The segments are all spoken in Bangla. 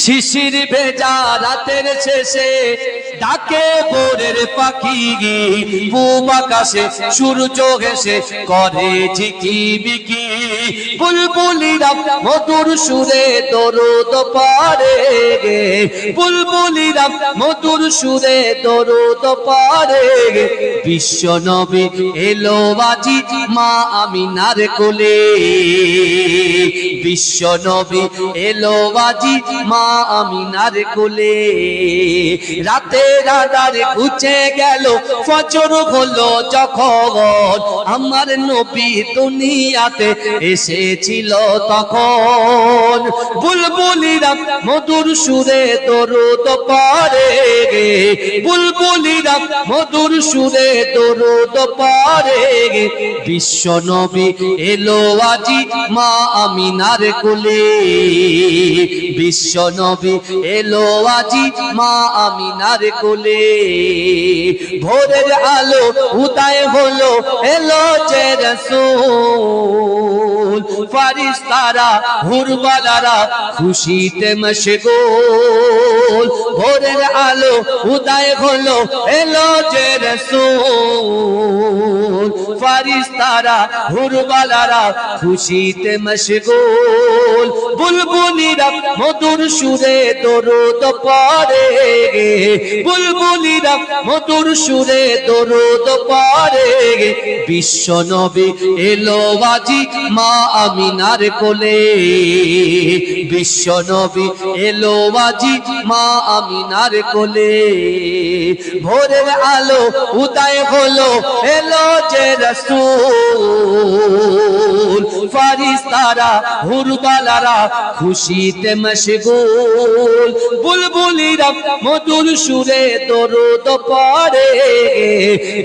শিশির ভেজা রাতের শেষে ডাকে ভোরের পাখি, পূব আকাশে সূর্য ঘেঁষে করে ঝিকিমিকি। বুলবুলিরা মধুর সুরে দরুদ পড়ে, বুলবুলিরা মধুর সুরে দরুদ পড়ে। বিশ্ব নবী এলো আজি মা আমিনার কোলে, বিশ্ব নবী এলো আজি মা আমিনার কোলে। রাতের আঁধার ঘুচে গেল, ফজর হলো যখন, আমার নবী দুনিয়াতে এসেছিল তখন। বুলবুলিরা মধুর সুরে দরুদ পড়ে, বুলবুলিরা মধুর সুরে দরুদ পড়ে। বিশ্ব নবী এলো আজি মা আমিনার কোলে, বিশ্ব নবী এলো আজি মা আমিনার কোলে। ভোরের আলো উদয় হলো, এলো যে রাসূল, ফারিস্তারা হুরবালারা খুশিতে মশগুল। ভোরের আলো উদয় হলো, এলো যে রাসূল, ফারিস্তারা হুরবালারা খুশিতে মশগুল। বুলবুলিরা মধুর সুরে দরুদ পড়ে, বুলবুলিরা মধুর সুরে দরুদ পড়ে। বিশ্ব নবী এলো আজি মা আমিনার কোলে, বিশ্ব নবী এলো আজি মা আমিনার কোলে। ভোরের আলো উদয় হলো, এলো যে রাসূল, ফারিস্তারা হুরবালারা খুশিতে মশগুল। বুলবুলিরা মধুর সুরে দরুদ পড়ে,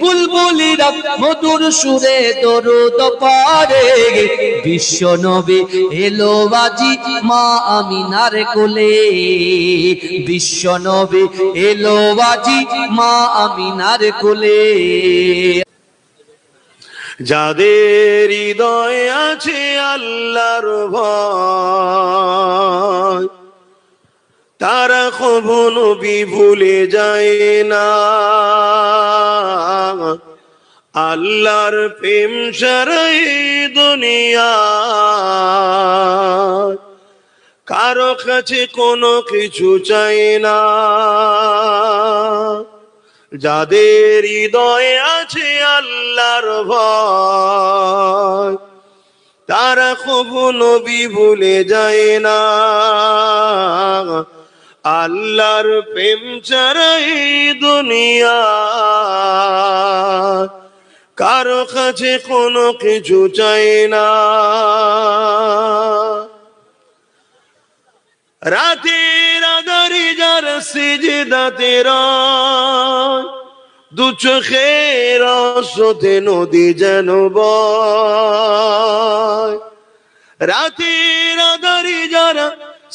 বুলবুলিরা মধুর সুরে দরুদ পড়ে। বিশ্ব নবী এলো আজি মা আমিনার কোলে, বিশ্ব নবী এলো আজি মা আমিনার কোলে। যাদের হৃদয়ে আছে আল্লাহর ভয়, তারা কখনো নবী ভুলে যায় না। আল্লাহর প্রেম ছাড়াই দুনিয়া কারো কাছে কোনো কিছু চাই না। যাদের হৃদয়ে আছে আল্লাহর ভয়, তারা কখনো নবী ভুলে যায় না। আল্লাহর প্রেম ছাড়াই দুনিয়া কারো কাছে কোনো কিছু চাই না। রাতের আঁধারে যার সিজদাতে রয়, দু চোখের আঁসুতে নদী যেন বয়। রাতের আঁধারে যারা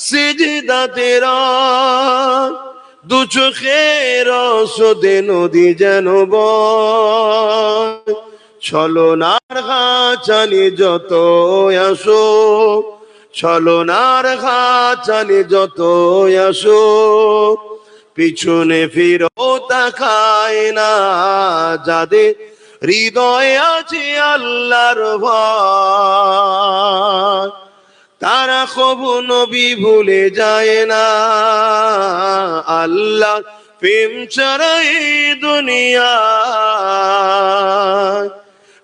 সিজদাতে রয়, দু চোখের আঁসুতে নদী যেন বয়। ছলনার হাতছানি যত আসো, ছলনার হাতছানি যত আসো, পিছনে ফিরেও তাকায় না। যাদের হৃদয়ে আছে আল্লাহর ভয়, তারা কখনো নবী ভুলে যায় না। আল্লাহ প্রেম ছাড়াই দুনিয়া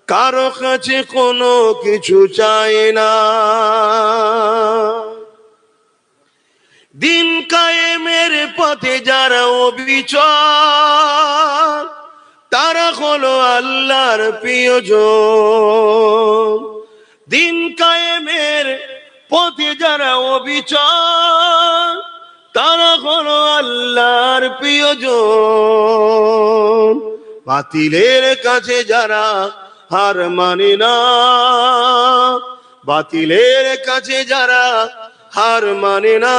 কারো কাছে কোনো কিছু চায় না। দিন কায়েমের পথে যারা অবিচল, তারা হলো আল্লাহর প্রিয়জন। দিন কায়েমের পথে যারা অবিচল, তারা হলো আল্লাহর প্রিয়জন। বাতিলের কাছে যারা হার মানে না, বাতিলের কাছে যারা হার মানে না,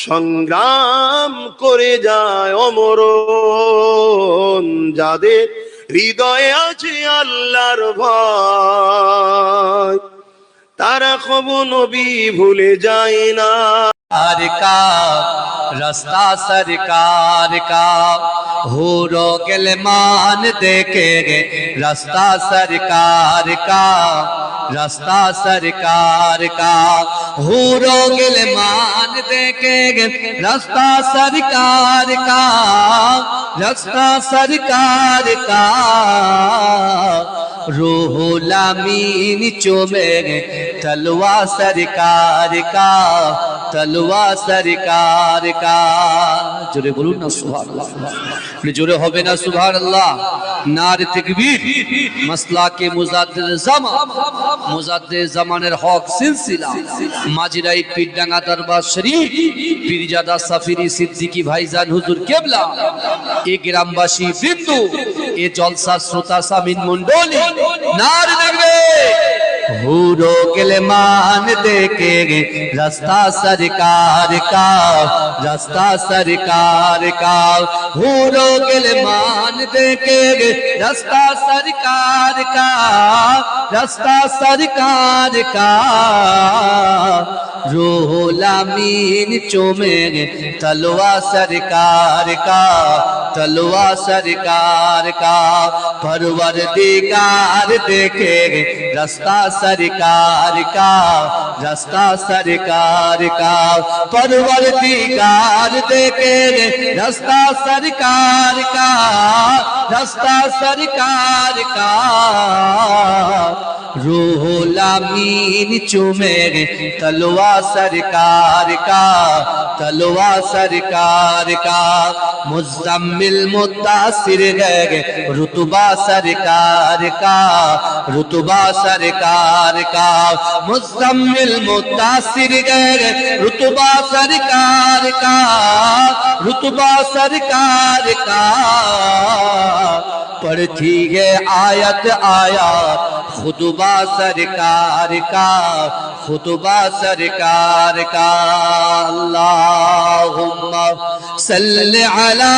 সংগ্রাম করে যায় অমরণ। যাদের হৃদয়ে আছে আল্লাহর ভয়, তারা কখনো নবী ভুলে যায় না। का रास्ता सरकार का हूरो गिलमान देखेंगे रास्ता सरकार का रास्ता सरकार का हूरो गिलमान देखेंगे रास्ता सरकार का रास्ता सरकार का रूहुल अमीन चूमेंगे तलवा सरकार का तलवा सरकार का जोरे बोलून ना सुभान अल्लाह जोरे होबे ना सुभान अल्लाह नारे तकबीर मसला के मुजाद्दिद ज़माনের হক সিলসিলা মাজিরাই পীরডাঙ্গা দরবার শরীফ পীরজাদা সাফিরি সিদ্দিকী ভাইজান হুজুর কেবলা এই গ্রামবাসী বৃন্দ এই জলসা শ্রোতা সামিন মণ্ডলী নারে দেখবে हूरो गिलमान देखेंगे रास्ता सरकार का रास्ता सरकार का हूरो गिलमान देखेंगे रास्ता सरकार का रास्ता सरकार का रूहुल अमीन चूमेंगे तलवा सरकार का तलवा सरकार का परवरदिगार देखेंगे रास्ता सरकार का रास्ता सरकार का परवरदिगार देखेंगे रास्ता सरकार का रास्ता सरकार का रूहुल अमीन चूमेंगे तलवा सरकार का तलवा सरकार का मुज़म्मिल मुत्तासिर गए रुतबा सरकार का रुतबा सरकार का मुज़म्मिल मुत्तासिर गए रुतबा सरकार का रुतबा सरकार का पढ़ती है आयत आयत खुतबा सरकार का खुतबा सरकार का अल्लाहुम्मा सल्लि अला